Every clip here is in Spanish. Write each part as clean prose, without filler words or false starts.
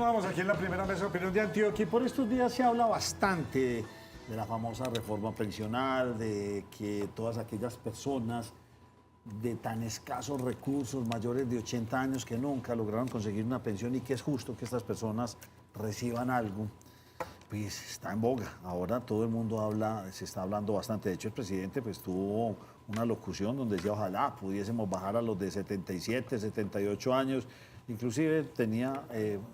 Continuamos aquí en la primera mesa de opinión de Antioquia y por estos días se habla bastante de la famosa reforma pensional, de que todas aquellas personas de tan escasos recursos, mayores de 80 años, que nunca lograron conseguir una pensión y que es justo que estas personas reciban algo, pues está en boga. Ahora todo el mundo habla, se está hablando bastante. De hecho, el presidente pues tuvo una locución donde decía ojalá pudiésemos bajar a los de 77, 78 años. Inclusive tenía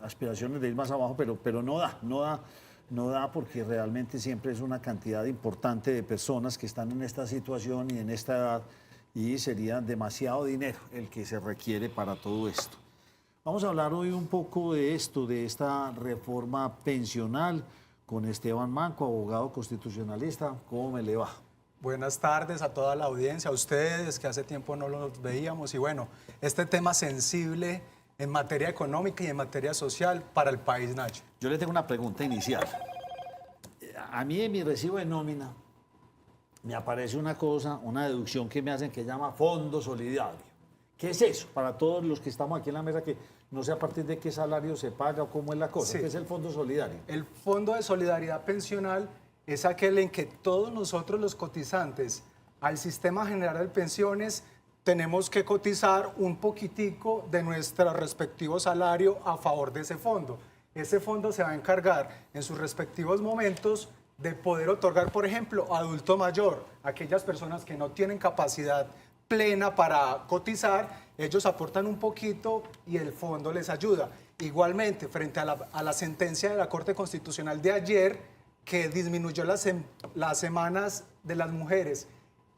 aspiraciones de ir más abajo, pero no da porque realmente siempre es una cantidad importante de personas que están en esta situación y en esta edad y sería demasiado dinero el que se requiere para todo esto. Vamos a hablar hoy un poco de esto, de esta reforma pensional con Esteban Manco, abogado constitucionalista. ¿Cómo me le va? Buenas tardes a toda la audiencia, a ustedes que hace tiempo no los veíamos y bueno, este tema sensible en materia económica y en materia social para el país, Nacho. Yo le tengo una pregunta inicial. A mí en mi recibo de nómina me aparece una cosa, una deducción que me hacen que se llama Fondo Solidario. ¿Qué es eso? Para todos los que estamos aquí en la mesa, que no sé a partir de qué salario se paga o cómo es la cosa. Sí. ¿Qué es el Fondo Solidario? El Fondo de Solidaridad Pensional es aquel en que todos nosotros los cotizantes al Sistema General de Pensiones tenemos que cotizar un poquitico de nuestro respectivo salario a favor de ese fondo. Ese fondo se va a encargar en sus respectivos momentos de poder otorgar, por ejemplo, adulto mayor, aquellas personas que no tienen capacidad plena para cotizar, ellos aportan un poquito y el fondo les ayuda. Igualmente, frente a la sentencia de la Corte Constitucional de ayer, que disminuyó las semanas de las mujeres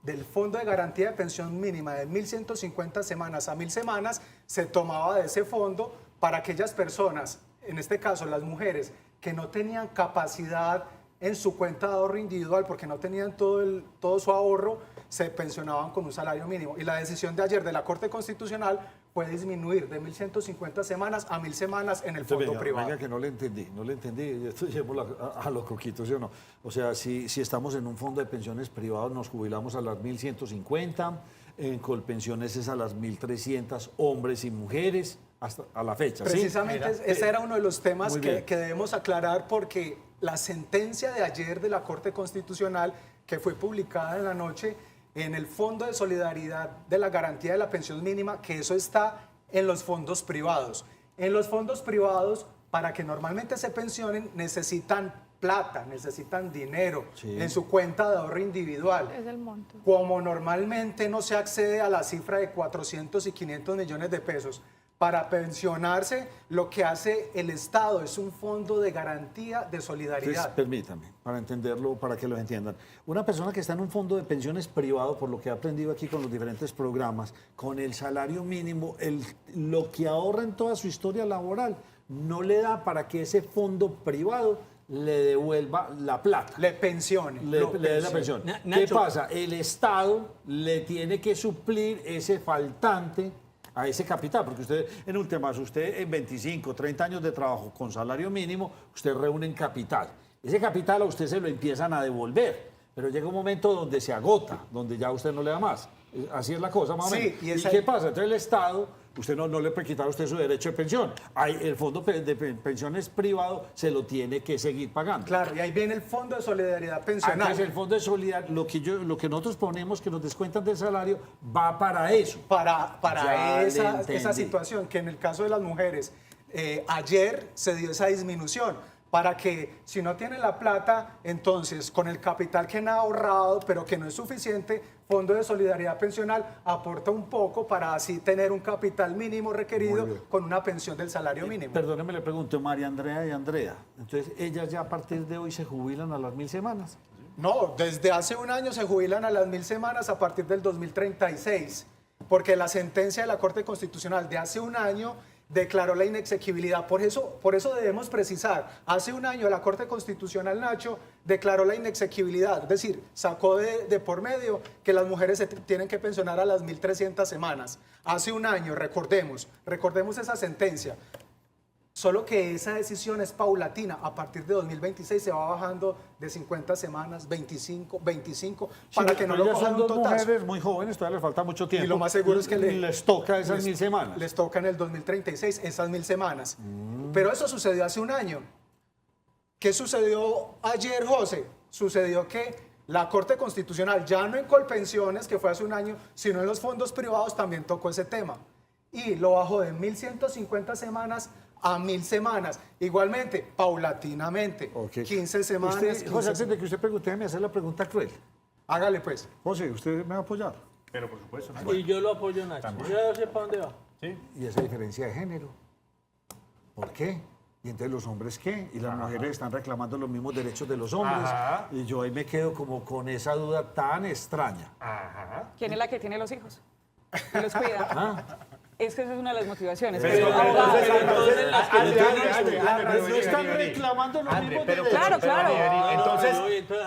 del Fondo de Garantía de Pensión Mínima de 1.150 semanas a 1.000 semanas, se tomaba de ese fondo para aquellas personas, en este caso las mujeres, que no tenían capacidad en su cuenta de ahorro individual porque no tenían todo su ahorro, se pensionaban con un salario mínimo. Y la decisión de ayer de la Corte Constitucional fue disminuir de 1.150 semanas a 1.000 semanas en el fondo privado. Venga, que no le entendí. Esto llevo a los coquitos, ¿sí o no? O sea, si estamos en un fondo de pensiones privados, nos jubilamos a las 1.150, en Colpensiones es a las 1.300, hombres y mujeres, hasta a la fecha. Precisamente, ¿sí? Ese era uno de los temas que debemos aclarar porque la sentencia de ayer de la Corte Constitucional, que fue publicada en la noche, en el Fondo de Solidaridad de la Garantía de la Pensión Mínima, que eso está en los fondos privados. En los fondos privados, para que normalmente se pensionen, necesitan plata, necesitan dinero en su cuenta de ahorro individual. Es el monto. Como normalmente no se accede a la cifra de 400 y 500 millones de pesos, para pensionarse, lo que hace el Estado es un fondo de garantía de solidaridad. Entonces, permítame, para entenderlo, para que lo entiendan. Una persona que está en un fondo de pensiones privado, por lo que he aprendido aquí con los diferentes programas, con el salario mínimo, lo que ahorra en toda su historia laboral, no le da para que ese fondo privado le devuelva la plata. Le pensione. Le dé la pensión. ¿Qué pasa? El Estado le tiene que suplir ese faltante a ese capital, porque usted, en últimas, usted en 25, 30 años de trabajo con salario mínimo, usted reúne en capital. Ese capital a usted se lo empiezan a devolver, pero llega un momento donde se agota, donde ya usted no le da más. Así es la cosa, más o menos. ¿Y qué pasa? Entonces el Estado, usted no le puede quitar a usted su derecho de pensión. El fondo de pensiones privado se lo tiene que seguir pagando. Claro, y ahí viene el Fondo de Solidaridad Pensional. Entonces el Fondo de Solidaridad, lo que nosotros ponemos, que nos descuentan del salario, va para eso. Para esa situación, que en el caso de las mujeres, ayer se dio esa disminución, para que si no tiene la plata, entonces con el capital que han ahorrado, pero que no es suficiente, Fondo de Solidaridad Pensional aporta un poco para así tener un capital mínimo requerido con una pensión del salario mínimo. Perdóneme, le pregunto, María Andrea y Andrea, entonces ellas ya a partir de hoy se jubilan a las 1.000 semanas. No, desde hace un año se jubilan a las 1.000 semanas a partir del 2036, porque la sentencia de la Corte Constitucional de hace un año declaró la inexequibilidad. Por eso debemos precisar, hace un año la Corte Constitucional, Nacho, declaró la inexequibilidad, es decir, sacó de por medio que las mujeres se tienen que pensionar a las 1.300 semanas. Hace un año, recordemos esa sentencia. Solo que esa decisión es paulatina. A partir de 2026 se va bajando de 50 semanas, 25, para que no lo ya cojan son un dos totazo. mujeres muy jóvenes, todavía les falta mucho tiempo. Y lo más seguro es que les toca esas 1000 semanas. Les toca en el 2036 esas 1000 semanas. Pero eso sucedió hace un año. ¿Qué sucedió ayer, José? Sucedió que la Corte Constitucional, ya no en Colpensiones, que fue hace un año, sino en los fondos privados, también tocó ese tema. Y lo bajó de 1150 semanas a 1000 semanas. Igualmente, paulatinamente. Ok. 15 semanas. Usted, 15 José, antes de que usted pregunte, me hace la pregunta cruel. Hágale pues. José, ¿usted me va a apoyar? Pero por supuesto. Y yo lo apoyo, Nacho. Yo ya sé para dónde va. Sí. ¿Y esa diferencia de género? ¿Por qué? ¿Y entonces los hombres qué? Y las mujeres están reclamando los mismos derechos de los hombres. Ajá. Y yo ahí me quedo como con esa duda tan extraña. Ajá. ¿Quién es la que tiene los hijos? Y los cuida. Ah, Es que esa es una de las motivaciones. Pero abogado, no están reclamando los mismos derechos. Claro, claro.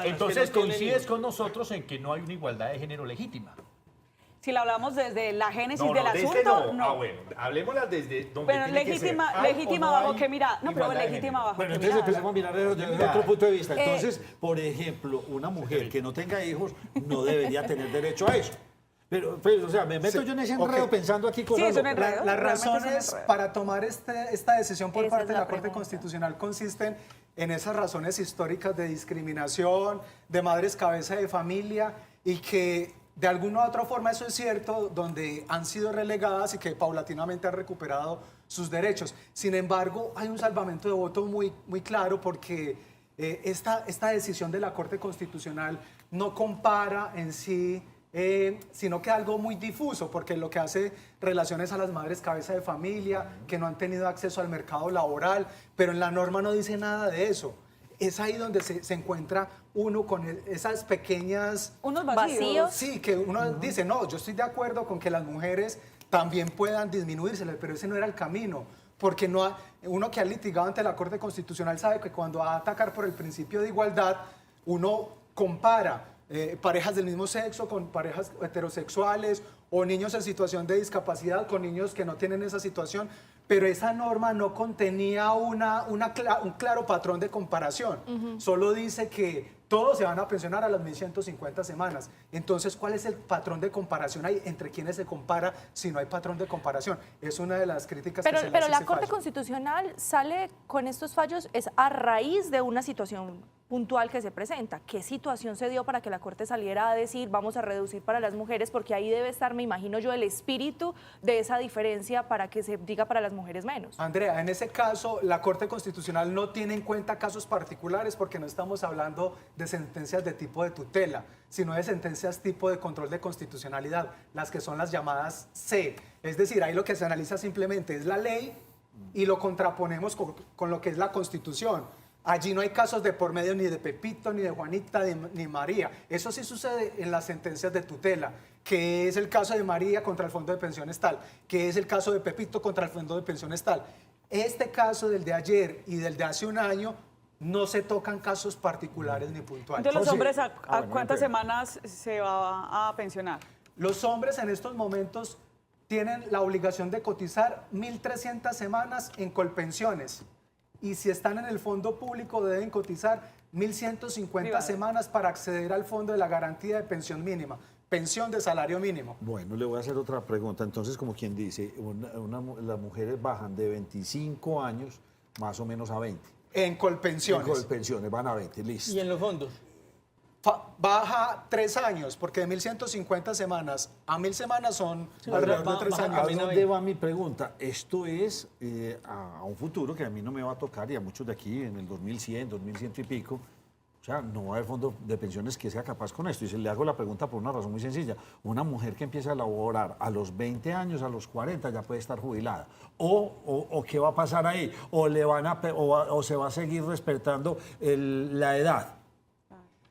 Entonces coincides con nosotros en que no hay una igualdad de género legítima. si la hablamos desde la génesis del desde asunto, no. Ah, bueno, hablemosla desde donde Pero tiene que ser. legítima, ¿Hay legítima o no bajo hay qué mirada. No, pero igualdad de legítima género? bajo Bueno, qué entonces mirada. empecemos a mirar desde otro punto de vista. Entonces, por ejemplo, una mujer que no tenga hijos no debería tener derecho a eso. Pero, o sea, me meto Sí, yo en ese enredo ok. pensando aquí con Sí, es un enredo. Las Realmente razones es un enredo. para tomar esta decisión por Esa parte es de la la Corte pregunta. Constitucional consisten en esas razones históricas de discriminación, de madres cabeza de familia y que de alguna u otra forma, eso es cierto, donde han sido relegadas y que paulatinamente han recuperado sus derechos. Sin embargo, hay un salvamento de voto muy, muy claro porque esta decisión de la Corte Constitucional no compara en sí, sino que algo muy difuso, porque lo que hace relaciones a las madres cabeza de familia, que no han tenido acceso al mercado laboral, pero en la norma no dice nada de eso. Es ahí donde se encuentra uno con esas pequeñas... Unos vacíos. Vacíos. Sí, que uno dice, no, yo estoy de acuerdo con que las mujeres también puedan disminuírseles, pero ese no era el camino. Porque uno que ha litigado ante la Corte Constitucional sabe que cuando va a atacar por el principio de igualdad, uno compara parejas del mismo sexo con parejas heterosexuales o niños en situación de discapacidad con niños que no tienen esa situación, pero esa norma no contenía un claro patrón de comparación. Solo dice que todos se van a pensionar a las 1150 semanas. Entonces, ¿cuál es el patrón de comparación ahí? ¿Entre quiénes se compara si no hay patrón de comparación? Es una de las críticas que se le hace Pero a la ese Corte fallo. Constitucional sale con estos fallos es a raíz de una situación puntual que se presenta. ¿Qué situación se dio para que la Corte saliera a decir vamos a reducir para las mujeres? Porque ahí debe estar, me imagino yo, el espíritu de esa diferencia para que se diga para las mujeres menos. Andrea, en ese caso, la Corte Constitucional no tiene en cuenta casos particulares porque no estamos hablando de sentencias de tipo de tutela, sino de sentencias tipo de control de constitucionalidad, las que son las llamadas C. Es decir, ahí lo que se analiza simplemente es la ley y lo contraponemos con lo que es la Constitución. Allí no hay casos de por medio ni de Pepito, ni de Juanita, ni María. Eso sí sucede en las sentencias de tutela, que es el caso de María contra el Fondo de Pensiones tal, que es el caso de Pepito contra el Fondo de Pensiones tal. Este caso del de ayer y del de hace un año no se tocan casos particulares ni puntuales. Entonces, los José. hombres, Bueno, ¿cuántas me semanas se va a pensionar? Los hombres en estos momentos tienen la obligación de cotizar 1.300 semanas en Colpensiones. Y si están en el fondo público deben cotizar 1.150 Privado. semanas para acceder al fondo de la garantía de pensión mínima, pensión de salario mínimo. Bueno, le voy a hacer otra pregunta. Entonces, como quien dice, las mujeres bajan de 25 años más o menos a 20. En Colpensiones. En pensiones van a 20, listo. Y en los fondos. Baja 3 años, porque de 1.150 semanas a 1.000 semanas son alrededor de 3 baja años. ¿A Camina dónde 20. va mi pregunta? Esto es a un futuro que a mí no me va a tocar y a muchos de aquí en el 2100, 2100 y pico. O sea, no va a haber fondo de pensiones que sea capaz con esto. Y se le hago la pregunta por una razón muy sencilla. Una mujer que empieza a laborar a los 20 años, a los 40 ya puede estar jubilada. ¿O qué va a pasar ahí? ¿O, o se va a seguir respetando la edad?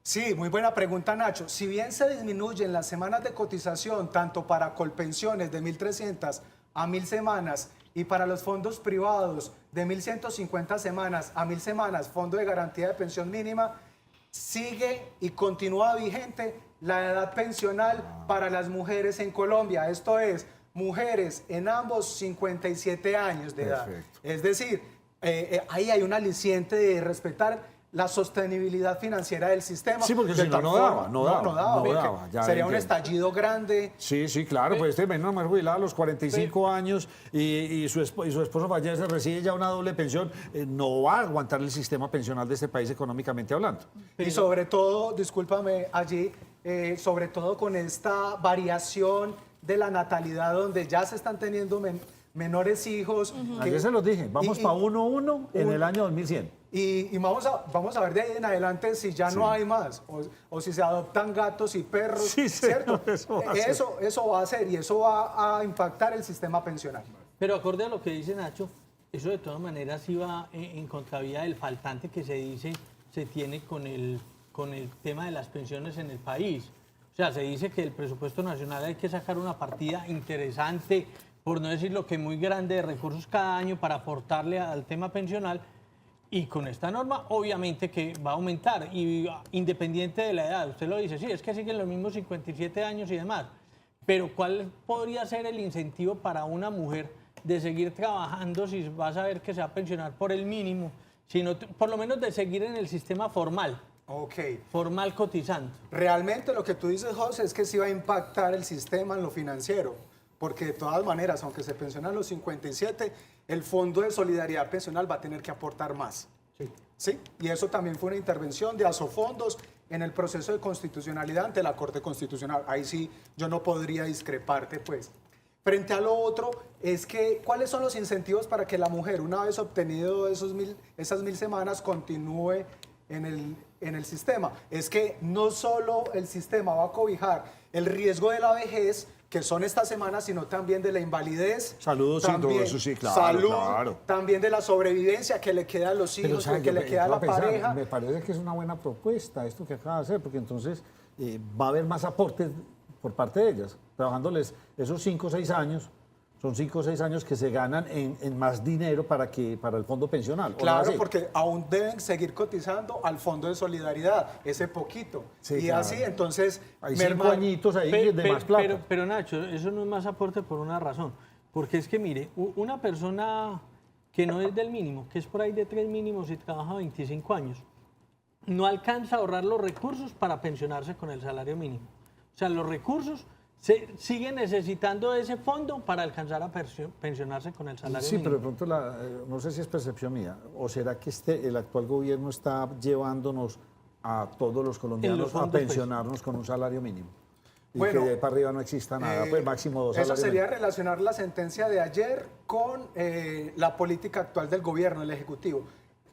Sí, muy buena pregunta, Nacho. Si bien se disminuyen las semanas de cotización, tanto para Colpensiones de 1.300 a 1.000 semanas y para los fondos privados de 1.150 semanas a 1.000 semanas, Fondo de Garantía de Pensión Mínima, sigue y continúa vigente la edad pensional para las mujeres en Colombia. Esto es, mujeres en ambos 57 años de edad. Perfecto. Es decir, ahí hay un aliciente de respetar la sostenibilidad financiera del sistema. Sí, porque De si no, tal no forma- daba, porque ya sería un entiendo. estallido grande. Sí, sí, claro, pues este menor más jubilado a los 45 años y su esposo fallece, recibe ya una doble pensión, no va a aguantar el sistema pensional de este país económicamente hablando. Y sobre todo, discúlpame allí, sobre todo con esta variación de la natalidad donde ya se están teniendo menores hijos. Ayer se los dije, vamos y- para 1-1 en el año 2100. Y vamos a ver de ahí en adelante si ya no hay más, o si se adoptan gatos y perros, Sí, señor, ¿cierto? eso va a ser. Eso va a ser y eso va a impactar el sistema pensional. Pero acorde a lo que dice Nacho, eso de todas maneras iba en contravía del faltante que se tiene con el tema de las pensiones en el país. O sea, se dice que el presupuesto nacional hay que sacar una partida interesante, por no decir lo que muy grande, de recursos cada año para aportarle al tema pensional. Y con esta norma, obviamente que va a aumentar, y independiente de la edad. Usted lo dice, sí, es que siguen los mismos 57 años y demás. Pero ¿cuál podría ser el incentivo para una mujer de seguir trabajando si va a saber que se va a pensionar por el mínimo, sino por lo menos de seguir en el sistema formal, Ok. formal cotizando? Realmente lo que tú dices, José, es que sí va a impactar el sistema en lo financiero, porque de todas maneras, aunque se pensionan los 57, el Fondo de Solidaridad Pensional va a tener que aportar más. Sí. Y eso también fue una intervención de Asofondos en el proceso de constitucionalidad ante la Corte Constitucional. Ahí sí yo no podría discreparte, pues. Frente a lo otro, es que, ¿cuáles son los incentivos para que la mujer, una vez obtenido esas 1000 semanas, continúe en el sistema? Es que no solo el sistema va a cobijar el riesgo de la vejez, que son estas semanas, sino también de la invalidez. Saludos y todo también eso, sí, claro, salud, claro. también de la sobrevivencia que le queda a los hijos, ¿sabe? que le queda a la Estaba pensando, pareja. me parece que es una buena propuesta esto que acaba de hacer, porque entonces va a haber más aportes por parte de ellas, trabajándoles esos 5 o 6 años. Son 5 o 6 años que se ganan en más dinero para el fondo pensional. ¿o no Claro, así? porque aún deben seguir cotizando al Fondo de Solidaridad, ese poquito. Sí, y claro. así, entonces, Hay 5 merma- añitos ahí Pe- de pe- más plata. pero, Nacho, eso no es más aporte por una razón. Porque es que, mire, una persona que no es del mínimo, que es por ahí de 3 mínimos y trabaja 25 años, no alcanza a ahorrar los recursos para pensionarse con el salario mínimo. O sea, los recursos se siguen necesitando de ese fondo para alcanzar a pensionarse con el salario Sí, pero mínimo. de pronto, no sé si es percepción mía, o será que el actual gobierno está llevándonos a todos los colombianos fondos, a pues. pensionarnos con un salario mínimo. Y Bueno, que de ahí para arriba no exista nada, pues máximo 2 Eso salarios sería mínimos. relacionar la sentencia de ayer con la política actual del gobierno, el Ejecutivo.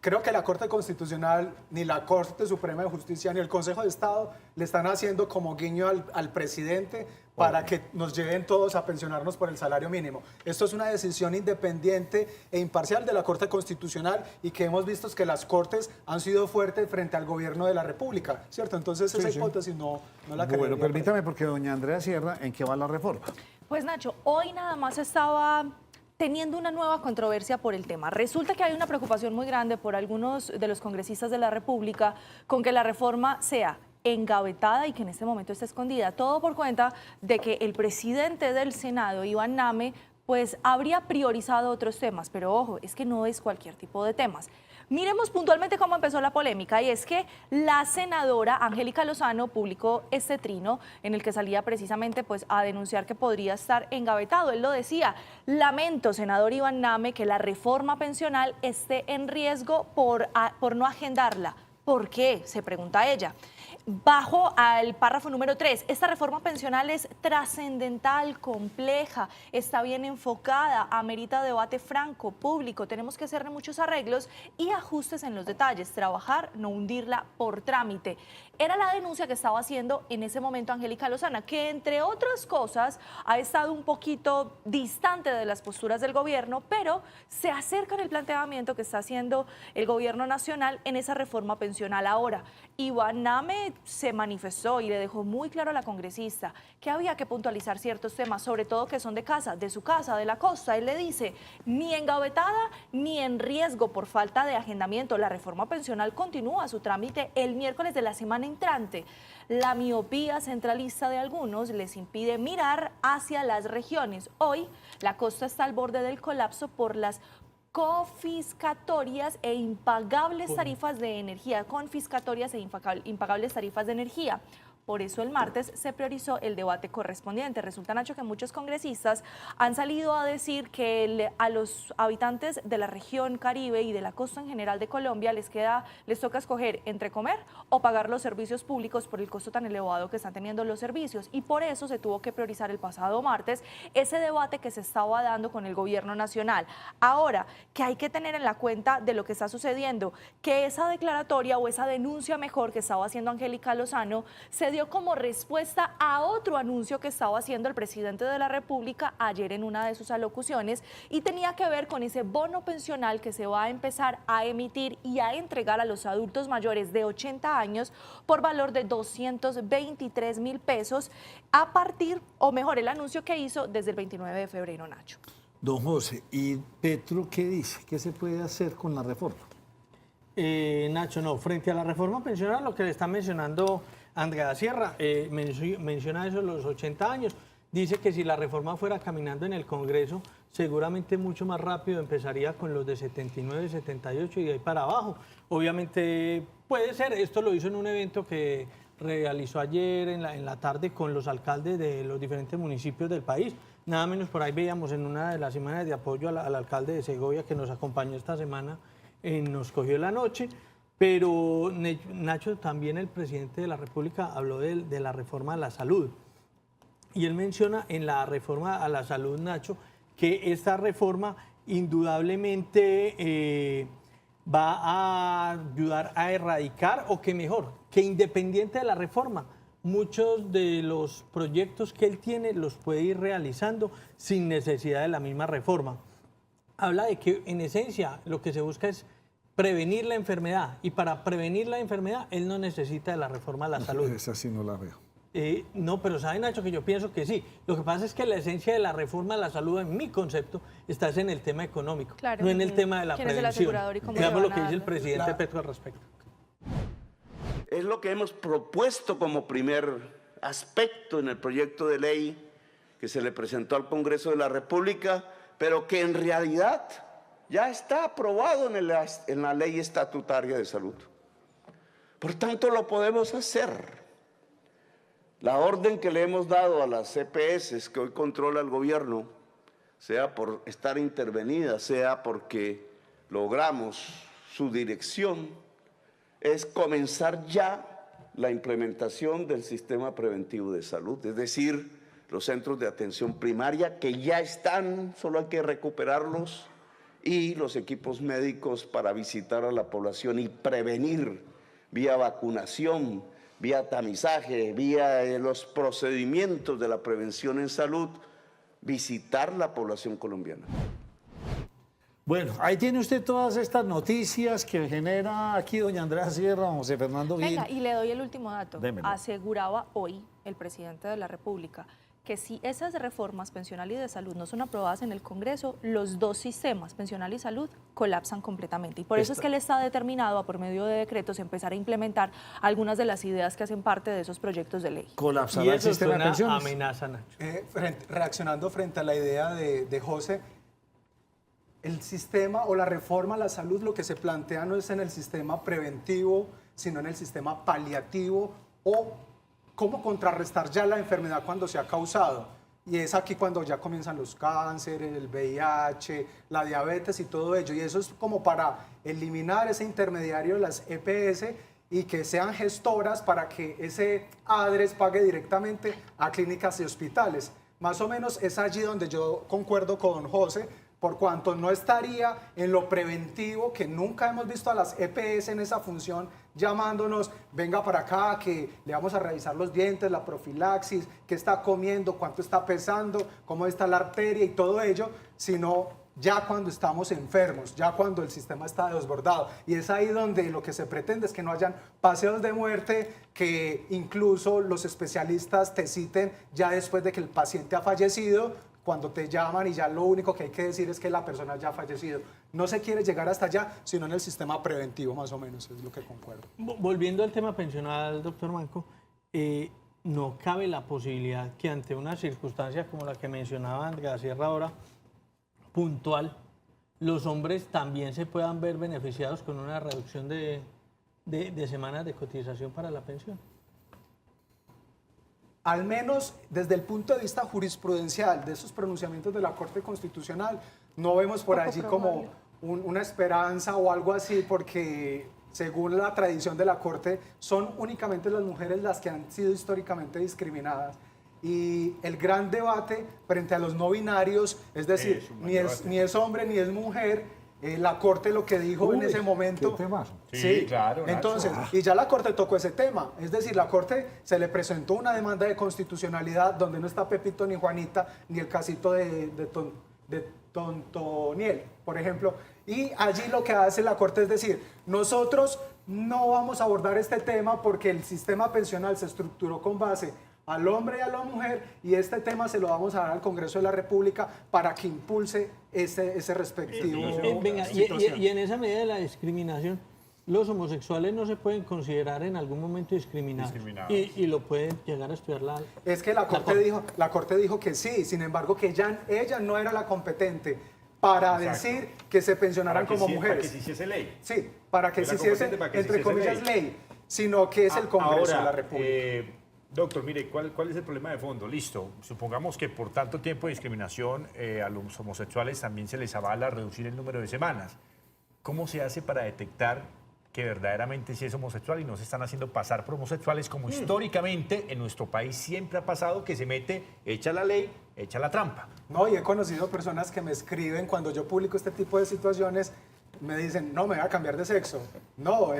Creo que la Corte Constitucional, ni la Corte Suprema de Justicia, ni el Consejo de Estado le están haciendo como guiño al presidente para que nos lleven todos a pensionarnos por el salario mínimo. Esto es una decisión independiente e imparcial de la Corte Constitucional y que hemos visto que las Cortes han sido fuertes frente al gobierno de la República, ¿cierto? Entonces esa hipótesis no la Bueno, creería. permítame, porque doña Andrea Sierra, ¿en qué va la reforma? Pues Nacho, hoy nada más estaba teniendo una nueva controversia por el tema. Resulta que hay una preocupación muy grande por algunos de los congresistas de la República con que la reforma sea engavetada y que en este momento está escondida. Todo por cuenta de que el presidente del Senado, Iván Name, pues habría priorizado otros temas. Pero ojo, es que no es cualquier tipo de temas. Miremos puntualmente cómo empezó la polémica, y es que la senadora Angélica Lozano publicó este trino en el que salía precisamente pues a denunciar que podría estar engavetado. Él lo decía: lamento, senador Iván Name, que la reforma pensional esté en riesgo por no agendarla. ¿Por qué?, se pregunta ella. Bajo al párrafo número 3, esta reforma pensional es trascendental, compleja, está bien enfocada, amerita debate franco, público, tenemos que hacerle muchos arreglos y ajustes en los detalles, trabajar, no hundirla por trámite. Era la denuncia que estaba haciendo en ese momento Angélica Lozano, que entre otras cosas ha estado un poquito distante de las posturas del gobierno, pero se acerca en el planteamiento que está haciendo el gobierno nacional en esa reforma pensional. Ahora, Iván Name se manifestó y le dejó muy claro a la congresista que había que puntualizar ciertos temas, sobre todo que son de casa, de su casa, de la costa. Él le dice: ni engavetada ni en riesgo por falta de agendamiento. La reforma pensional continúa su trámite el miércoles de la semana entrante. La miopía centralista de algunos les impide mirar hacia las regiones. Hoy la costa está al borde del colapso por las confiscatorias e impagables tarifas de energía, confiscatorias e impagables tarifas de energía. Por eso el martes se priorizó el debate correspondiente. Resulta, Nacho, que muchos congresistas han salido a decir que a los habitantes de la región Caribe y de la costa en general de Colombia les toca escoger entre comer o pagar los servicios públicos por el costo tan elevado que están teniendo los servicios. Y por eso se tuvo que priorizar el pasado martes ese debate que se estaba dando con el gobierno nacional. Ahora, que hay que tener en la cuenta de lo que está sucediendo, que esa declaratoria o esa denuncia mejor que estaba haciendo Angélica Lozano se dio como respuesta a otro anuncio que estaba haciendo el presidente de la República ayer en una de sus alocuciones y tenía que ver con ese bono pensional que se va a empezar a emitir y a entregar a los adultos mayores de 80 años por valor de 223.000 pesos a partir, o mejor, el anuncio que hizo desde el 29 de febrero, Nacho. Don José, ¿y Petro qué dice? ¿Qué se puede hacer con la reforma? Nacho, no, frente a la reforma pensional, lo que le está mencionando Andrea Sierra, menciona eso, los 80 años, dice que si la reforma fuera caminando en el Congreso, seguramente mucho más rápido empezaría con los de 79, 78 y de ahí para abajo. Obviamente puede ser, esto lo hizo en un evento que realizó ayer en la tarde con los alcaldes de los diferentes municipios del país. Nada menos por ahí veíamos en una de las semanas de apoyo al alcalde de Segovia que nos acompañó esta semana, nos cogió la noche. Pero, Nacho, también el presidente de la República habló de la reforma a la salud. Y él menciona en la reforma a la salud, Nacho, que esta reforma indudablemente va a ayudar a erradicar, o que mejor, que independiente de la reforma, muchos de los proyectos que él tiene los puede ir realizando sin necesidad de la misma reforma. Habla de que, en esencia, lo que se busca es prevenir la enfermedad, y para prevenir la enfermedad él no necesita de la reforma a la salud. Esa sí no la veo. No, pero ¿sabe, Nacho, que yo pienso que sí? Lo que pasa es que la esencia de la reforma a la salud, en mi concepto, está en el tema económico, Claro. no en el tema de la ¿Quién es el prevención. asegurador y cómo le Veamos van lo a que dar? dice el presidente Petro al respecto. Es lo que hemos propuesto como primer aspecto en el proyecto de ley que se le presentó al Congreso de la República, pero que en realidad ya está aprobado en la ley estatutaria de salud. Por tanto, lo podemos hacer. La orden que le hemos dado a las EPS que hoy controla el gobierno, sea por estar intervenida, sea porque logramos su dirección, es comenzar ya la implementación del sistema preventivo de salud, es decir, los centros de atención primaria que ya están, solo hay que recuperarlos, y los equipos médicos para visitar a la población y prevenir vía vacunación, vía tamizaje, vía los procedimientos de la prevención en salud, visitar la población colombiana. Bueno, ahí tiene usted todas estas noticias que genera aquí doña Andrea Sierra, José Fernando Gil. Venga, y le doy el último dato. Démelo. Aseguraba hoy el presidente de la República que si esas reformas pensional y de salud no son aprobadas en el Congreso, los dos sistemas, pensional y salud, colapsan completamente. Y por eso es que él está determinado a, por medio de decretos, empezar a implementar algunas de las ideas que hacen parte de esos proyectos de ley. Colapsará Y el eso sistema de suena pensiones. amenaza, Nacho. Reaccionando frente a la idea de José, el sistema o la reforma a la salud lo que se plantea no es en el sistema preventivo, sino en el sistema paliativo o cómo contrarrestar ya la enfermedad cuando se ha causado. Y es aquí cuando ya comienzan los cánceres, el VIH, la diabetes y todo ello. Y eso es como para eliminar ese intermediario de las EPS y que sean gestoras para que ese ADRES pague directamente a clínicas y hospitales. Más o menos es allí donde yo concuerdo con José, por cuanto no estaría en lo preventivo, que nunca hemos visto a las EPS en esa función llamándonos, venga para acá, que le vamos a revisar los dientes, la profilaxis, qué está comiendo, cuánto está pesando, cómo está la arteria y todo ello, sino ya cuando estamos enfermos, ya cuando el sistema está desbordado. Y es ahí donde lo que se pretende es que no hayan paseos de muerte, que incluso los especialistas te citen ya después de que el paciente ha fallecido, cuando te llaman y ya lo único que hay que decir es que la persona ya ha fallecido. No se quiere llegar hasta allá, sino en el sistema preventivo, más o menos, es lo que concuerdo. Volviendo al tema pensional, doctor Manco, no cabe la posibilidad que ante una circunstancia como la que mencionaba Andrea Sierra ahora, puntual, los hombres también se puedan ver beneficiados con una reducción de semanas de cotización para la pensión. Al menos desde el punto de vista jurisprudencial de esos pronunciamientos de la Corte Constitucional, no vemos por allí como una esperanza o algo así, porque según la tradición de la Corte, son únicamente las mujeres las que han sido históricamente discriminadas. Y el gran debate frente a los no binarios, es decir, ni es hombre ni es mujer, la Corte lo que dijo en ese momento... ¿Qué temazo? Sí, claro, Nacho. Entonces, y ya la Corte tocó ese tema. Es decir, la Corte se le presentó una demanda de constitucionalidad donde no está Pepito ni Juanita, ni el casito de Tontoniel, por ejemplo. Y allí lo que hace la Corte es decir, nosotros no vamos a abordar este tema porque el sistema pensional se estructuró con base al hombre y a la mujer, y este tema se lo vamos a dar al Congreso de la República para que impulse ese respectivo Venga, situación. y en esa medida de la discriminación, los homosexuales no se pueden considerar en algún momento discriminados. Y lo pueden llegar a estudiar Es que la Corte dijo que sí, sin embargo que ella no era la competente para decir que se pensionaran como mujeres. Para que se hiciese ley. Sí, para que Era se hiciese, competente para que se entre hiciese comillas, ley, sino que es el Congreso de la República. Doctor, mire, ¿cuál es el problema de fondo? Listo, supongamos que por tanto tiempo de discriminación a los homosexuales también se les avala reducir el número de semanas. ¿Cómo se hace para detectar que verdaderamente sí es homosexual y no se están haciendo pasar por homosexuales como históricamente en nuestro país siempre ha pasado, que se mete, echa la ley, echa la trampa? No, y he conocido personas que me escriben cuando yo publico este tipo de situaciones, me dicen, no, me voy a cambiar de sexo. No,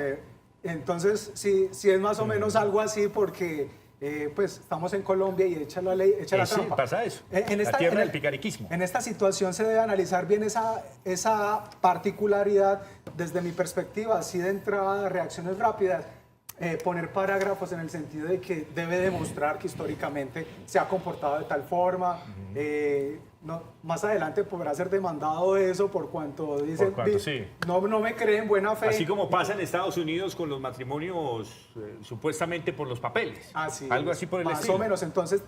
entonces sí es más o menos algo así porque... pues estamos en Colombia y echa la ley, echa la trampa. Sí, pasa eso. La tierra del picariquismo. En esta situación se debe analizar bien esa particularidad desde mi perspectiva, así de entrada, reacciones rápidas, poner parágrafos en el sentido de que debe demostrar que históricamente se ha comportado de tal forma. Más adelante podrá ser demandado eso por cuanto dicen, sí. no me creen buena fe. Así como pasa en Estados Unidos con los matrimonios supuestamente por los papeles. Algo así por el estilo. Más o menos, entonces,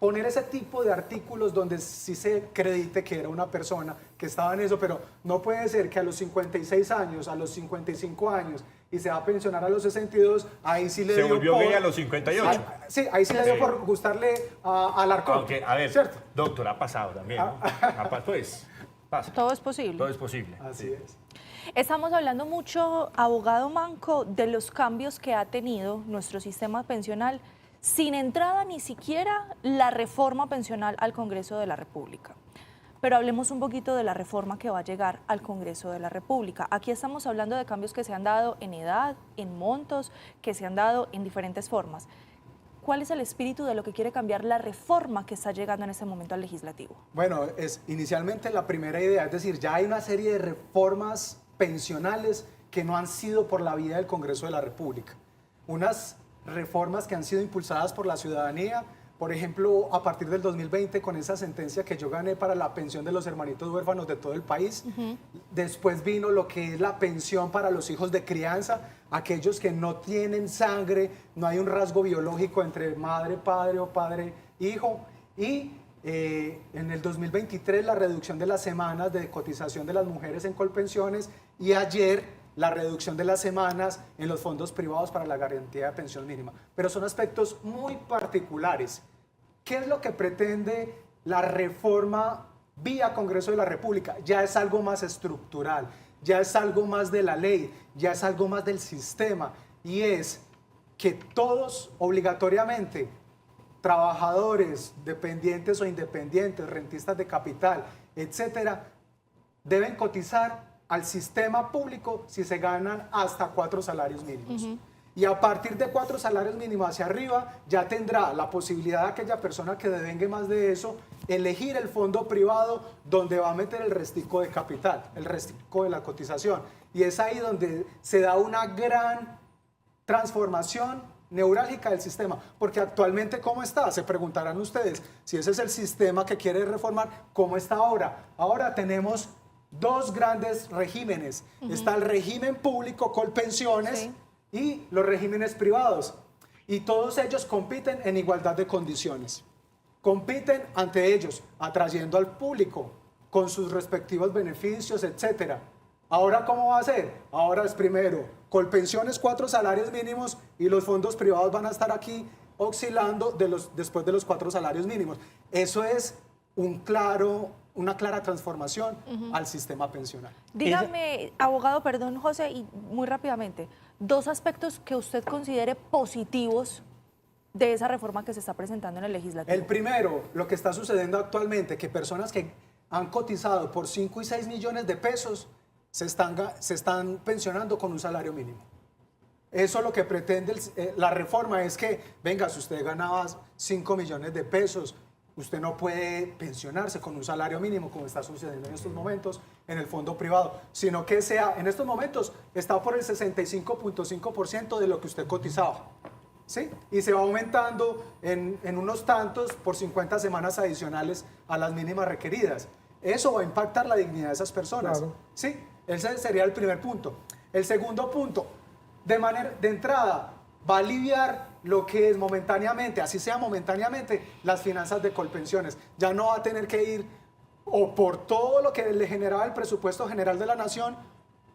poner ese tipo de artículos donde sí se acredite que era una persona que estaba en eso, pero no puede ser que a los 56 años, a los 55 años, y se va a pensionar a los 62, ahí sí le dio Se volvió por... gay a los 58. Sí, ahí sí le dio por gustarle a Alarcón. Aunque, a ver, ¿cierto? doctor, ha pasado también, ¿no? Pues, pasa. Todo es posible. Todo es posible. Así es. Estamos hablando mucho, abogado Manco, de los cambios que ha tenido nuestro sistema pensional sin entrada ni siquiera la reforma pensional al Congreso de la República. Pero hablemos un poquito de la reforma que va a llegar al Congreso de la República. Aquí estamos hablando de cambios que se han dado en edad, en montos, que se han dado en diferentes formas. ¿Cuál es el espíritu de lo que quiere cambiar la reforma que está llegando en este momento al legislativo? Bueno, es inicialmente la primera idea, es decir, ya hay una serie de reformas pensionales que no han sido por la vía del Congreso de la República. Unas reformas que han sido impulsadas por la ciudadanía, por ejemplo, a partir del 2020 con esa sentencia que yo gané para la pensión de los hermanitos huérfanos de todo el país. Después vino lo que es la pensión para los hijos de crianza, aquellos que no tienen sangre, no hay un rasgo biológico entre madre, padre o padre, hijo. Y en el 2023 la reducción de las semanas de cotización de las mujeres en Colpensiones, y ayer la reducción de las semanas en los fondos privados para la garantía de pensión mínima. Pero son aspectos muy particulares. ¿Qué es lo que pretende la reforma vía Congreso de la República? Ya es algo más estructural, ya es algo más de la ley, ya es algo más del sistema, y es que todos obligatoriamente, trabajadores, dependientes o independientes, rentistas de capital, etcétera, deben cotizar al sistema público si se ganan hasta 4 salarios mínimos. Y a partir de 4 salarios mínimos hacia arriba, ya tendrá la posibilidad de aquella persona que devengue más de eso, elegir el fondo privado donde va a meter el restico de capital, el restico de la cotización. Y es ahí donde se da una gran transformación neurálgica del sistema, porque actualmente ¿cómo está? Se preguntarán ustedes, si ese es el sistema que quiere reformar, ¿cómo está ahora? Ahora tenemos 2 grandes regímenes. Está el régimen público Colpensiones, sí, y los regímenes privados. Y todos ellos compiten en igualdad de condiciones. Compiten ante ellos, atrayendo al público, con sus respectivos beneficios, etcétera. Ahora, ¿cómo va a ser? Ahora es primero, Colpensiones 4 salarios mínimos y los fondos privados van a estar aquí oscilando después de los 4 salarios mínimos. Eso es una clara transformación al sistema pensional. Dígame, abogado, perdón, José, y muy rápidamente, 2 aspectos que usted considere positivos de esa reforma que se está presentando en el legislativo. El primero, lo que está sucediendo actualmente, que personas que han cotizado por 5 y 6 millones de pesos se están pensionando con un salario mínimo. Eso lo que pretende la reforma es que, venga, si usted ganaba 5 millones de pesos, usted no puede pensionarse con un salario mínimo como está sucediendo en estos momentos en el fondo privado, sino que en estos momentos está por el 65.5% de lo que usted cotizaba. ¿Sí? Y se va aumentando en unos tantos por 50 semanas adicionales a las mínimas requeridas. Eso va a impactar la dignidad de esas personas. Claro. ¿Sí? Ese sería el primer punto. El segundo punto, de entrada, va a aliviar lo que es momentáneamente, así sea momentáneamente, las finanzas de Colpensiones. Ya no va a tener que ir o por todo lo que le generaba el presupuesto general de la nación,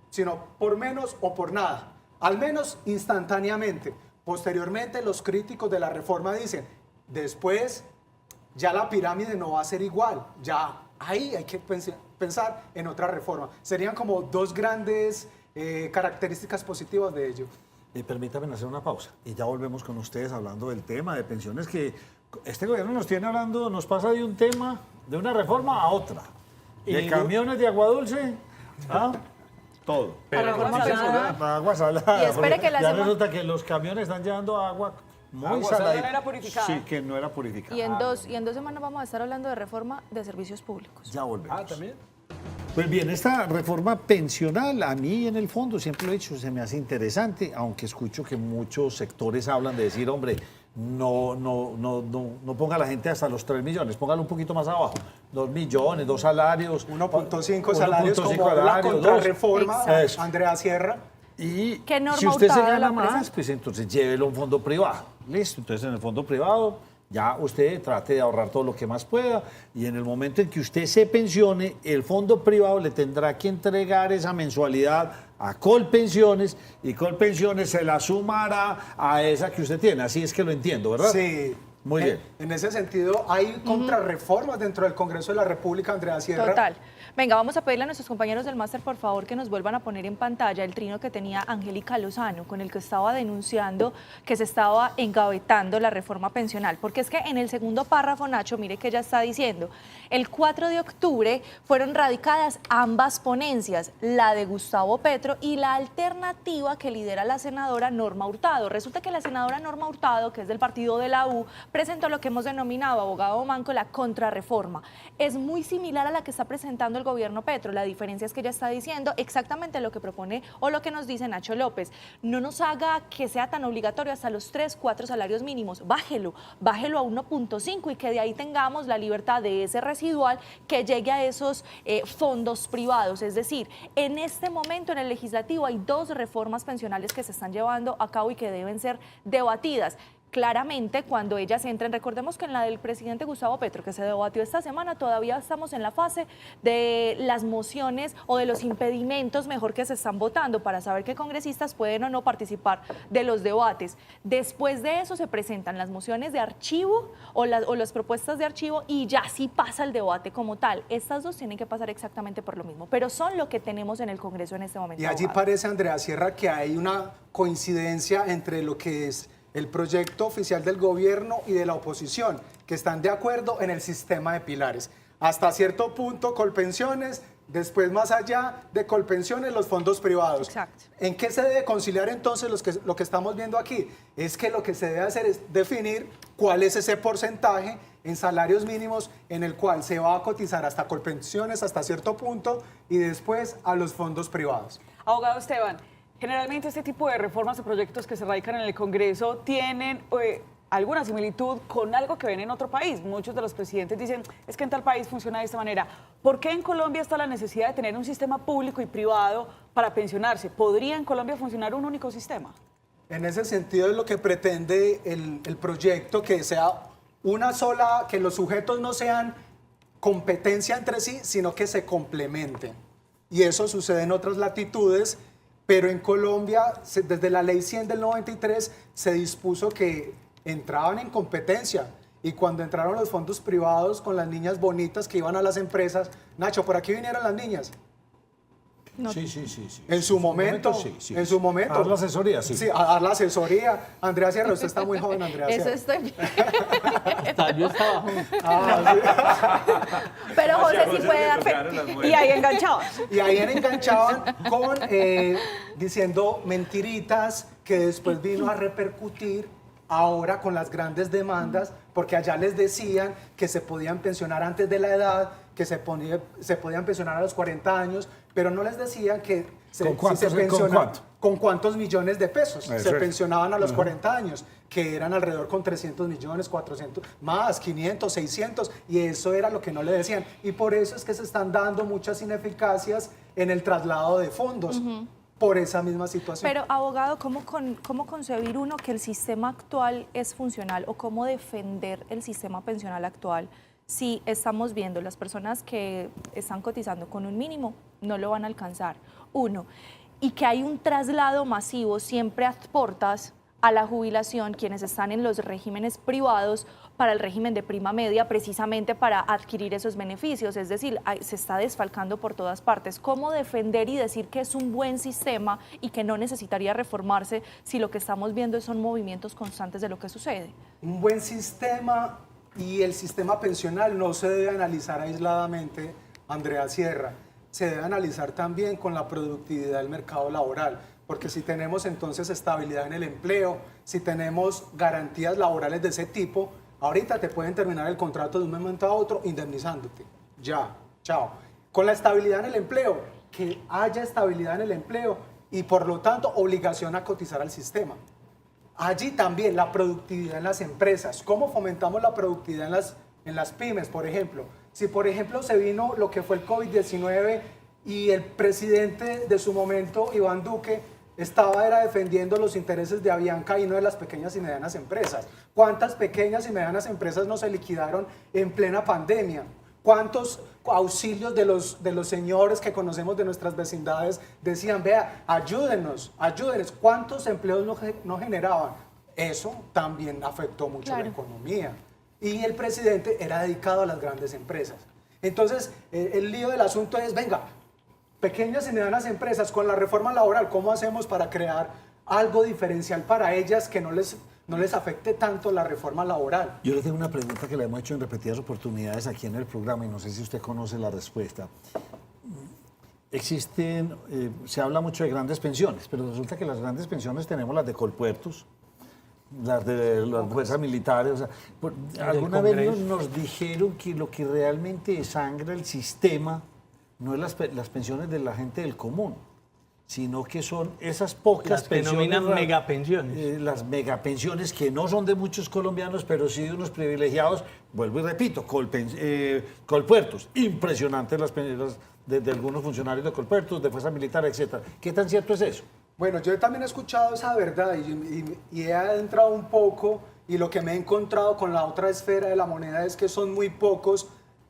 sino por menos o por nada, al menos instantáneamente. Posteriormente, los críticos de la reforma dicen, después ya la pirámide no va a ser igual, ya ahí hay que pensar en otra reforma. Serían como 2 grandes características positivas de ello. Permítame hacer una pausa y ya volvemos con ustedes hablando del tema de pensiones que este gobierno nos tiene hablando, nos pasa de un tema, de una reforma a otra. De camiones de agua dulce a todo. Pero reforma salada. Agua salada. Y espere que la ya semana- resulta que los camiones están llevando agua muy Agua salada. que no era purificada. Sí, que no era purificada. Y en 2 semanas vamos a estar hablando de reforma de servicios públicos. Ya volvemos. ¿También? Pues bien, esta reforma pensional a mí en el fondo, siempre lo he dicho, se me hace interesante, aunque escucho que muchos sectores hablan de decir, hombre, no ponga a la gente hasta los 3 millones, póngalo un poquito más abajo, 2 millones, 2 salarios. 1.5 salarios 1.5 como la salarios, contrarreforma, Eso. Andrea Sierra. Y ¿Qué norma si usted se Hurtado la gana más, presenta? pues entonces llévelo a un fondo privado. Listo, entonces en el fondo privado ya usted trate de ahorrar todo lo que más pueda y en el momento en que usted se pensione, el fondo privado le tendrá que entregar esa mensualidad a Colpensiones y Colpensiones se la sumará a esa que usted tiene. Así es que lo entiendo, ¿verdad? Sí. Muy bien. En ese sentido, hay contrarreformas dentro del Congreso de la República, Andrea Sierra. Total. Venga, vamos a pedirle a nuestros compañeros del máster, por favor, que nos vuelvan a poner en pantalla el trino que tenía Angélica Lozano, con el que estaba denunciando que se estaba engavetando la reforma pensional. Porque es que en el segundo párrafo, Nacho, mire que ella está diciendo, el 4 de octubre fueron radicadas ambas ponencias, la de Gustavo Petro y la alternativa que lidera la senadora Norma Hurtado. Resulta que la senadora Norma Hurtado, que es del partido de la U, presentó lo que hemos denominado, abogado Manco, la contrarreforma. Es muy similar a la que está presentando el gobierno Petro. La diferencia es que ella está diciendo exactamente lo que propone o lo que nos dice Nacho López. No nos haga que sea tan obligatorio hasta los 3, 4 salarios mínimos. Bájelo a 1.5 y que de ahí tengamos la libertad de ese residual que llegue a esos fondos privados. Es decir, en este momento en el legislativo hay 2 reformas pensionales que se están llevando a cabo y que deben ser debatidas. Claramente, cuando ellas entren, recordemos que en la del presidente Gustavo Petro, que se debatió esta semana, todavía estamos en la fase de las mociones o de los impedimentos, mejor, que se están votando para saber qué congresistas pueden o no participar de los debates. Después de eso se presentan las mociones de archivo o las propuestas de archivo y ya sí pasa el debate como tal. Estas 2 tienen que pasar exactamente por lo mismo, pero son lo que tenemos en el Congreso en este momento. Y allí abogado. parece, Andrea Sierra, que hay una coincidencia entre lo que es el proyecto oficial del gobierno y de la oposición, que están de acuerdo en el sistema de pilares. Hasta cierto punto, Colpensiones, después más allá de Colpensiones, los fondos privados. Exacto. ¿En qué se debe conciliar entonces lo que estamos viendo aquí? Es que lo que se debe hacer es definir cuál es ese porcentaje en salarios mínimos en el cual se va a cotizar hasta Colpensiones hasta cierto punto y después a los fondos privados. Abogado Esteban, generalmente este tipo de reformas o proyectos que se radican en el Congreso tienen alguna similitud con algo que ven en otro país. Muchos de los presidentes dicen, es que en tal país funciona de esta manera. ¿Por qué en Colombia está la necesidad de tener un sistema público y privado para pensionarse? ¿Podría en Colombia funcionar un único sistema? En ese sentido es lo que pretende el proyecto, que sea una sola, que los sujetos no sean competencia entre sí, sino que se complementen. Y eso sucede en otras latitudes, pero en Colombia, desde la Ley 100 del 93, se dispuso que entraban en competencia. Y cuando entraron los fondos privados con las niñas bonitas que iban a las empresas, Nacho, por aquí vinieron las niñas. No. Sí. En su momento, sí. en su momento. A dar la asesoría, sí. Sí, a dar la asesoría. Andrea Sierra, usted está muy joven, Andrea Eso Sierra. estoy bien. Yo estaba joven. Pero José sí puede dar fe. Y ahí enganchados. Y ahí enganchaban con diciendo mentiritas que después vino a repercutir ahora con las grandes demandas, porque allá les decían que se podían pensionar antes de la edad, que se podían pensionar a los 40 años, pero no les decían que ¿Con cuánto? si se pensionaban, ¿Con cuánto? con cuántos millones de pesos se Exacto. pensionaban a los 40 años, que eran alrededor con 300 millones, 400, más 500, 600, y eso era lo que no le decían. Y por eso es que se están dando muchas ineficacias en el traslado de fondos, por esa misma situación. Pero, abogado, ¿cómo concebir uno que el sistema actual es funcional o cómo defender el sistema pensional actual si estamos viendo las personas que están cotizando con un mínimo no lo van a alcanzar? Uno, y que hay un traslado masivo siempre a portas a la jubilación, quienes están en los regímenes privados para el régimen de prima media, precisamente para adquirir esos beneficios. Es decir, se está desfalcando por todas partes. ¿Cómo defender y decir que es un buen sistema y que no necesitaría reformarse si lo que estamos viendo son movimientos constantes de lo que sucede? Un buen sistema, y el sistema pensional no se debe analizar aisladamente, Andrea Sierra, se debe analizar también con la productividad del mercado laboral, porque si tenemos entonces estabilidad en el empleo, si tenemos garantías laborales de ese tipo, ahorita te pueden terminar el contrato de un momento a otro indemnizándote. Ya, chao. Con la estabilidad en el empleo, que haya estabilidad en el empleo y por lo tanto obligación a cotizar al sistema. Allí también la productividad en las empresas. ¿Cómo fomentamos la productividad en las pymes, por ejemplo? Si, por ejemplo, se vino lo que fue el COVID-19 y el presidente de su momento, Iván Duque, era defendiendo los intereses de Avianca y no de las pequeñas y medianas empresas. ¿Cuántas pequeñas y medianas empresas no se liquidaron en plena pandemia? ¿Cuántos auxilios de los señores que conocemos de nuestras vecindades decían, vea, ayúdenos? ¿Cuántos empleos no generaban? Eso también afectó mucho la economía. Y el presidente era dedicado a las grandes empresas. Entonces, el lío del asunto es, venga, pequeñas y medianas empresas, con la reforma laboral, ¿cómo hacemos para crear algo diferencial para ellas que no les afecte tanto la reforma laboral? Yo le tengo una pregunta que le hemos hecho en repetidas oportunidades aquí en el programa y no sé si usted conoce la respuesta. Se habla mucho de grandes pensiones, pero resulta que las grandes pensiones tenemos las de Colpuertos, las de las fuerzas militares. O sea, alguna vez nos dijeron que lo que realmente desangra el sistema no es las pensiones de la gente del común, sino que son esas pocas las que pensiones. denominan megapensiones. Las megapensiones que no son de muchos colombianos, pero sí de unos privilegiados. Vuelvo y repito, Colpuertos, impresionantes las pensiones de algunos funcionarios de Colpuertos, de Fuerza Militar, etc. ¿Qué tan cierto es eso? Bueno, yo también he escuchado esa verdad y he adentrado un poco, y lo que me he encontrado con la otra esfera de la moneda es que son muy pocos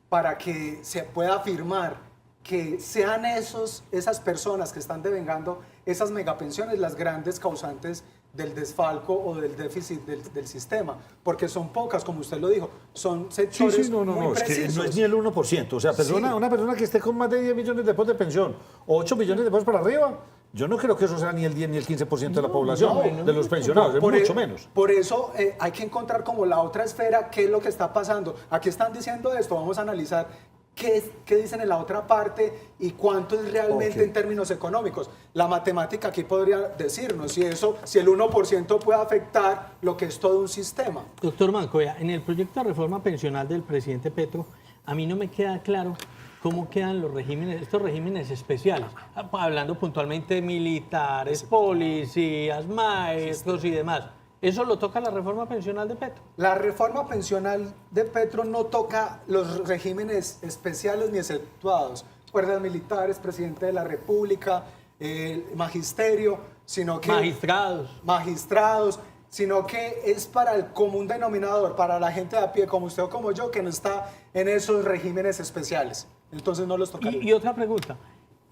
para que se pueda afirmar que sean esas personas que están devengando esas megapensiones las grandes causantes del desfalco o del déficit del sistema, porque son pocas, como usted lo dijo, son sectores muy es que precisos. no es ni el 1%, o sea, una persona que esté con más de 10 millones de pesos de pensión, 8 millones de pesos para arriba, yo no creo que eso sea ni el 10 ni el 15% de la población, de los pensionados, es mucho menos. Por eso hay que encontrar como la otra esfera qué es lo que está pasando. Aquí están diciendo esto, vamos a analizar qué dicen en la otra parte y cuánto es realmente en términos económicos. La matemática aquí podría decirnos si el 1% puede afectar lo que es todo un sistema. Doctor Mancoya, en el proyecto de reforma pensional del presidente Petro, a mí no me queda claro cómo quedan estos regímenes especiales, hablando puntualmente de militares, policías, maestros y demás. ¿Eso lo toca la reforma pensional de Petro? La reforma pensional de Petro no toca los regímenes especiales ni exceptuados, fuerzas militares, presidente de la República, magisterio, sino que... Magistrados. Magistrados. sino que es para el común denominador, para la gente de a pie, como usted o como yo, que no está en esos regímenes especiales. Entonces no los tocaría. Y otra pregunta.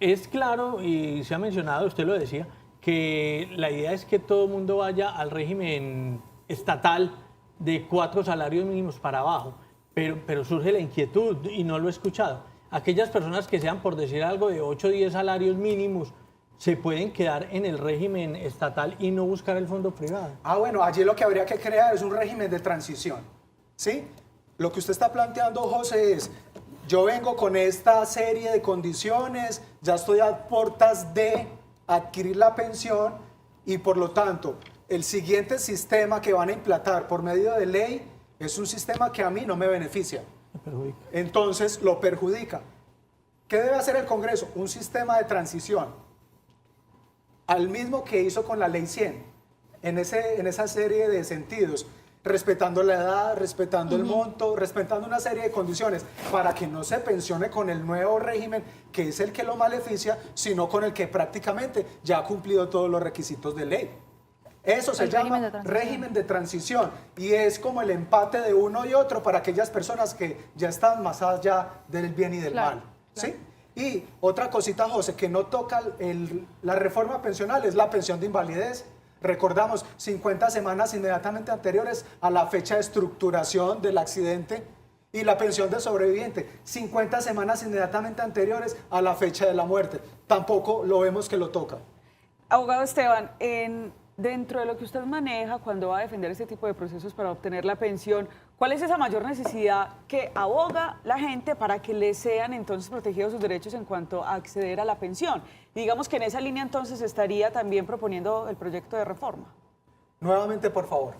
Es claro, y se ha mencionado, usted lo decía, que la idea es que todo el mundo vaya al régimen estatal de 4 salarios mínimos para abajo, pero surge la inquietud, y no lo he escuchado. Aquellas personas que sean, por decir algo, de 8 o 10 salarios mínimos, ¿se pueden quedar en el régimen estatal y no buscar el fondo privado? Bueno, allí lo que habría que crear es un régimen de transición, ¿sí? Lo que usted está planteando, José, es, yo vengo con esta serie de condiciones, ya estoy a puertas de adquirir la pensión y por lo tanto, el siguiente sistema que van a implantar por medio de ley es un sistema que a mí no me beneficia. Me perjudica. Entonces, lo perjudica. ¿Qué debe hacer el Congreso? Un sistema de transición, al mismo que hizo con la Ley 100, en esa serie de sentidos, respetando la edad, respetando el monto, respetando una serie de condiciones, para que no se pensione con el nuevo régimen, que es el que lo maleficia, sino con el que prácticamente ya ha cumplido todos los requisitos de ley. Eso se llama régimen de transición y es como el empate de uno y otro para aquellas personas que ya están más allá del bien y del mal. ¿Sí? Y otra cosita, José, que no toca la reforma pensional es la pensión de invalidez. Recordamos, 50 semanas inmediatamente anteriores a la fecha de estructuración del accidente y la pensión de sobreviviente, 50 semanas inmediatamente anteriores a la fecha de la muerte. Tampoco lo vemos que lo toca. Abogado Esteban, dentro de lo que usted maneja cuando va a defender este tipo de procesos para obtener la pensión, ¿cuál es esa mayor necesidad que aboga la gente para que le sean entonces protegidos sus derechos en cuanto a acceder a la pensión? Y digamos que en esa línea entonces estaría también proponiendo el proyecto de reforma. Nuevamente, por favor.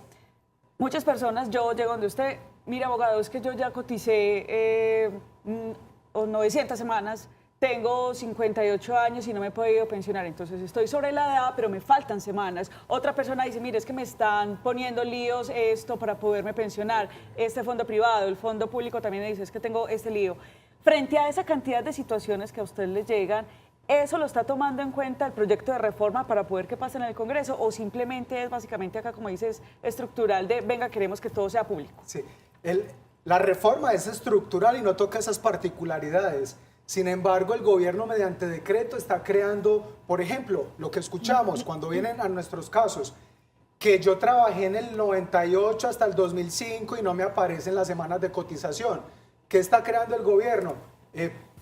Muchas personas, yo llego donde usted, mira abogado, es que yo ya coticé 900 semanas, tengo 58 años y no me he podido pensionar, entonces estoy sobre la edad, pero me faltan semanas. Otra persona dice, mire, es que me están poniendo líos esto para poderme pensionar. Este fondo privado, el fondo público también me dice, es que tengo este lío. Frente a esa cantidad de situaciones que a usted le llegan, ¿eso lo está tomando en cuenta el proyecto de reforma para poder que pase en el Congreso o simplemente es básicamente acá, como dices, estructural de, venga, queremos que todo sea público? Sí, la reforma es estructural y no toca esas particularidades. Sin embargo, el gobierno mediante decreto está creando, por ejemplo, lo que escuchamos cuando vienen a nuestros casos, que yo trabajé en el 98 hasta el 2005 y no me aparecen las semanas de cotización. ¿Qué está creando el gobierno?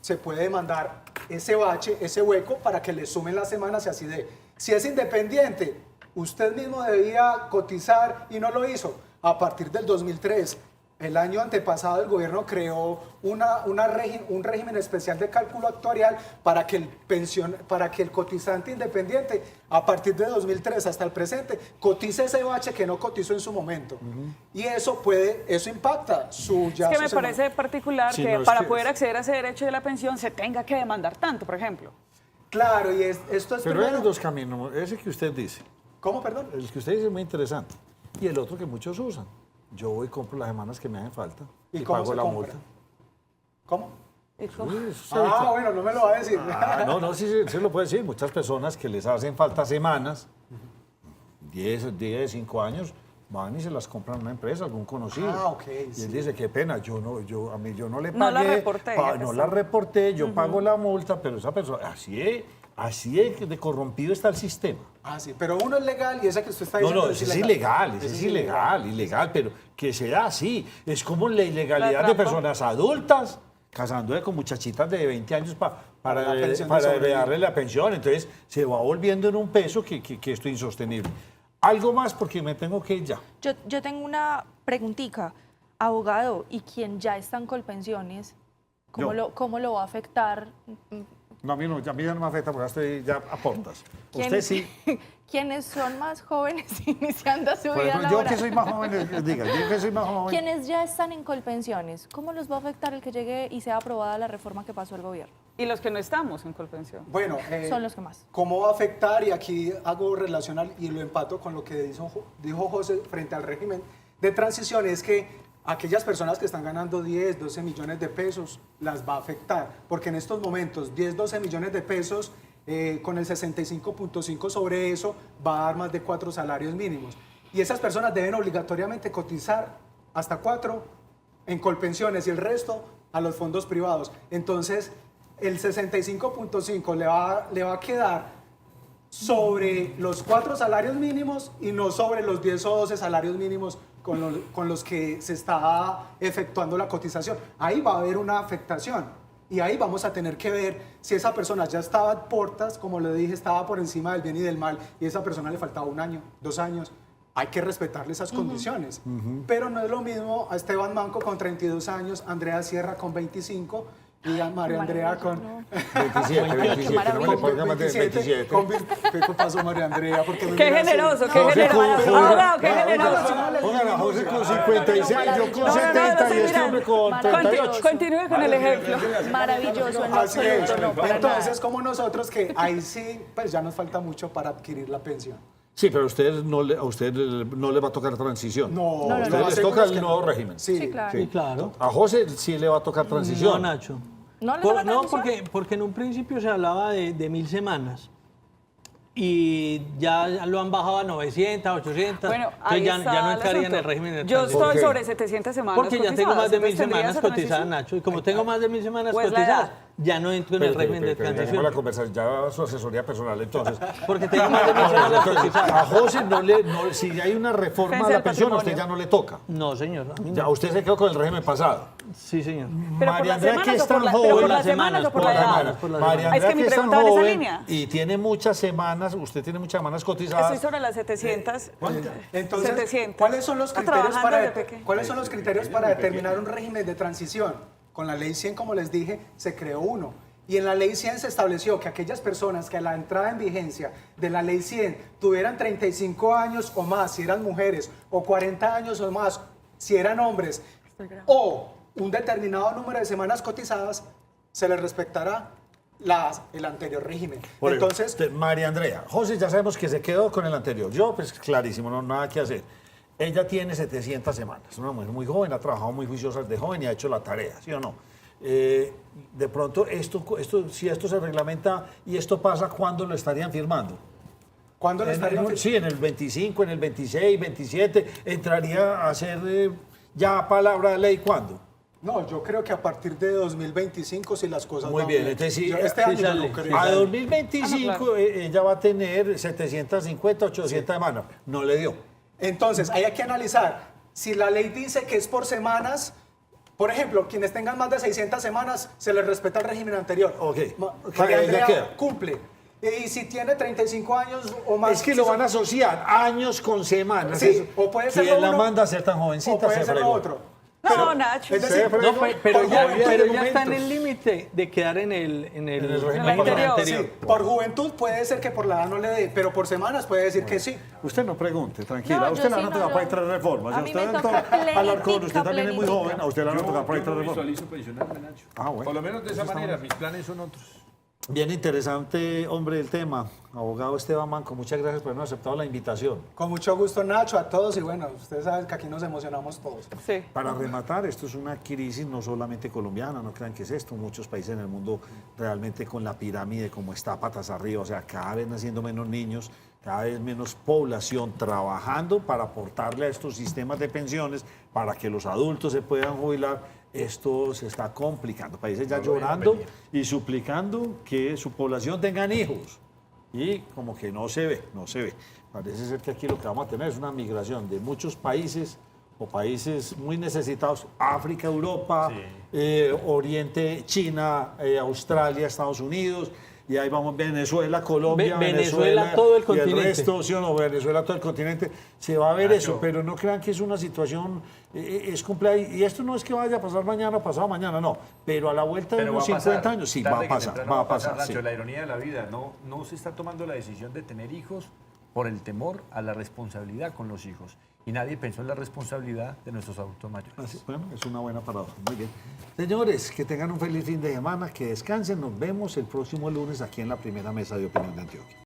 Se puede demandar ese bache, ese hueco, para que le sumen las semanas y así de. Si es independiente, usted mismo debía cotizar y no lo hizo. A partir del 2003, el año antepasado, el gobierno creó un régimen especial de cálculo actuarial para que el cotizante independiente, a partir de 2003 hasta el presente, cotice ese bache que no cotizó en su momento. Y eso impacta su ya. Es que me parece particular que para poder es... acceder a ese derecho de la pensión se tenga que demandar tanto, por ejemplo. Claro, y esto es Pero primero... hay dos caminos, ese que usted dice. ¿Cómo, perdón? El que usted dice es muy interesante. Y el otro que muchos usan. Yo voy y compro las semanas que me hacen falta ¿Y y cómo pago se la compra? multa. ¿Cómo? ¿Y cómo? Bueno, no me lo va a decir. No, sí lo puede decir. Muchas personas que les hacen falta semanas, 10, 5 años, van y se las compran a una empresa, algún conocido. Ok, y él dice, qué pena, yo no le pagué. No la reporté, No la reporté, yo pago la multa, pero esa persona, así es de corrompido está el sistema. Sí, pero uno es legal y esa que usted está diciendo Ese es ilegal, pero que sea así. Es como la ilegalidad de personas adultas casándose con muchachitas de 20 años para darle la pensión. Entonces se va volviendo en un peso que esto es insostenible. Algo más porque me tengo que ir ya. Yo tengo una preguntita, abogado, ¿y quien ya está en Colpensiones, cómo lo va a afectar? No, a mí ya no me afecta porque estoy ya a portas. Usted sí. Quienes son más jóvenes iniciando su vida laboral. Yo que soy más joven, yo que soy más joven. Quienes ya están en Colpensiones, ¿cómo los va a afectar el que llegue y sea aprobada la reforma que pasó el gobierno? Y los que no estamos en Colpensión. Bueno, son los que más. ¿Cómo va a afectar? Y aquí hago relacional y lo empato con lo que dijo José frente al régimen de transición, es que aquellas personas que están ganando 10, 12 millones de pesos las va a afectar, porque en estos momentos 10, 12 millones de pesos con el 65.5 sobre eso va a dar más de 4 salarios mínimos. Y esas personas deben obligatoriamente cotizar hasta 4 en Colpensiones y el resto a los fondos privados. Entonces, el 65.5 le va a quedar sobre los 4 salarios mínimos y no sobre los 10 o 12 salarios mínimos con los que se está efectuando la cotización. Ahí va a haber una afectación y ahí vamos a tener que ver si esa persona ya estaba a portas, como le dije, estaba por encima del bien y del mal y a esa persona le faltaba 1 año, 2 años. Hay que respetarle esas condiciones. Pero no es lo mismo a Esteban Manco con 32 años, Andrea Sierra con 25 y a María Andrea con 27, 27, no me ponga más de 27. ¿Qué pasó, María Andrea? Porque me Qué mira así. generoso, qué generoso. Abogado, qué generoso. Oigan, a José con 56, yo con 70 y este hombre con 38. Continúe con el ejemplo. Maravilloso, en Así es. absoluto, no, para Entonces, nada. como nosotros, que ahí sí, pues ya nos falta mucho para adquirir la pensión. Sí, pero a usted no le va a tocar transición. No, A no, usted no, les no, toca es el que nuevo no. régimen. Sí, Sí, claro. Sí, claro. A José sí le va a tocar transición. No, Nacho. ¿No le toca No, transición? porque en un principio se hablaba de 1000 semanas y ya lo han bajado a 900, 800. Bueno, entonces ahí ya está no el entraría en asunto. el régimen de Yo transición. ¿Por estoy qué? sobre 700 semanas Porque ya tengo más de 1000 cotizadas, entonces, semanas ¿tendría esa cotizadas, transición? Nacho. Y como tengo más de 1000 semanas Pues la cotizadas, edad. ya no entro en el régimen de Tenemos transición. la conversación, ya su asesoría personal, entonces. Porque tengo más de 1000 semanas Entonces, cotizadas. a José si hay una reforma Defensa a la del pensión, a usted patrimonio. ya no le toca. No, señor. A mí no. Ya usted se quedó con el régimen pasado. Sí, señor. Pero por María las Andrea, que semanas es o por tan la- joven. pero por Por las las semanas o por la semanas, edad. por las María semanas. Es que Andrea, mi que es tan pregunta va en esa joven línea. y tiene muchas semanas, usted tiene muchas semanas cotizadas. Estoy sobre las 700. Entonces, 700. ¿cuáles son los Está criterios trabajando desde pequeño. ¿cuáles son los criterios para determinar un régimen de transición? Con la ley 100, como les dije, se creó uno. Y en la ley 100 se estableció que aquellas personas que a la entrada en vigencia de la ley 100 tuvieran 35 años o más, si eran mujeres, o 40 años o más, si eran hombres, o un determinado número de semanas cotizadas, se les respetará el anterior régimen. Por eso, Entonces, María Andrea, José ya sabemos que se quedó con el anterior. Yo, pues clarísimo, no nada que hacer. Ella tiene 700 semanas, una mujer muy joven, ha trabajado muy juiciosa desde joven y ha hecho la tarea, ¿sí o no? De pronto, si esto se reglamenta y esto pasa, ¿cuándo lo estarían firmando? ¿cuándo lo estarían Sí, en el 25, en el 26, 27, entraría a ser ya palabra de ley, ¿cuándo? No, yo creo que a partir de 2025, si las cosas Muy van bien, entonces sí, Yo este sí año sale, no sí creo. A sale. 2025 ella va a tener 750, 800 semanas. No le dio. Entonces, hay que analizar. Si la ley dice que es por semanas, por ejemplo, quienes tengan más de 600 semanas, se les respeta el régimen anterior. Ok. María Ya Andrea queda. cumple. Y si tiene 35 años o más... Es que si lo son- van a asociar años con semanas. Sí, Eso. o puede ser ¿Quién lo la uno, manda a ser tan jovencita? o puede se ser fregó. lo otro. No, Nacho. Es decir, Se No, fregó. pero por ya, juventud, pero de ya está en momentos. el límite de quedar en el régimen anterior. sí, por juventud puede ser que por la edad no le dé, pero por semanas puede decir que sí. Usted no pregunte, tranquila. No, a yo usted le van sí a no, tocar yo- para ahí 3 reformas. a Si mí usted me entra toca al arcón, usted también es muy plenica. joven, a usted le van a tocar para ahí 3 Yo reformas. visualizo pensionarme, Nacho. Ah, bueno. Por lo menos de esa manera, mis planes son otros. Bien interesante, hombre, el tema. Abogado Esteban Manco, muchas gracias por habernos aceptado la invitación. Con mucho gusto, Nacho, a todos. Y bueno, ustedes saben que aquí nos emocionamos todos. Sí. Para rematar, esto es una crisis no solamente colombiana, no crean que es esto, muchos países en el mundo realmente con la pirámide como está patas arriba, o sea, cada vez naciendo menos niños, cada vez menos población trabajando para aportarle a estos sistemas de pensiones para que los adultos se puedan jubilar. Esto se está complicando, países ya llorando y suplicando que su población tengan hijos. Y como que no se ve, no se ve. Parece ser que aquí lo que vamos a tener es una migración de muchos países o países muy necesitados, África, Europa, Oriente, China, Australia, Estados Unidos, y ahí vamos Venezuela, Colombia, Venezuela, todo el y continente. el resto, ¿sí o no? Venezuela, todo el continente, se va a ver Nacho. eso, pero no crean que es una situación, es compleja, y esto no es que vaya a pasar mañana o pasado mañana, no, pero a la vuelta de Pero va unos a pasar. 50 años, sí, Tarde va a que pasar, temprano va a pasar, Nacho, sí. la ironía de la vida, no se está tomando la decisión de tener hijos por el temor a la responsabilidad con los hijos. Y nadie pensó en la responsabilidad de nuestros adultos mayores. Así, bueno, es una buena paradoja. Muy bien. Señores, que tengan un feliz fin de semana, que descansen. Nos vemos el próximo lunes aquí en la primera mesa de Opinión de Antioquia.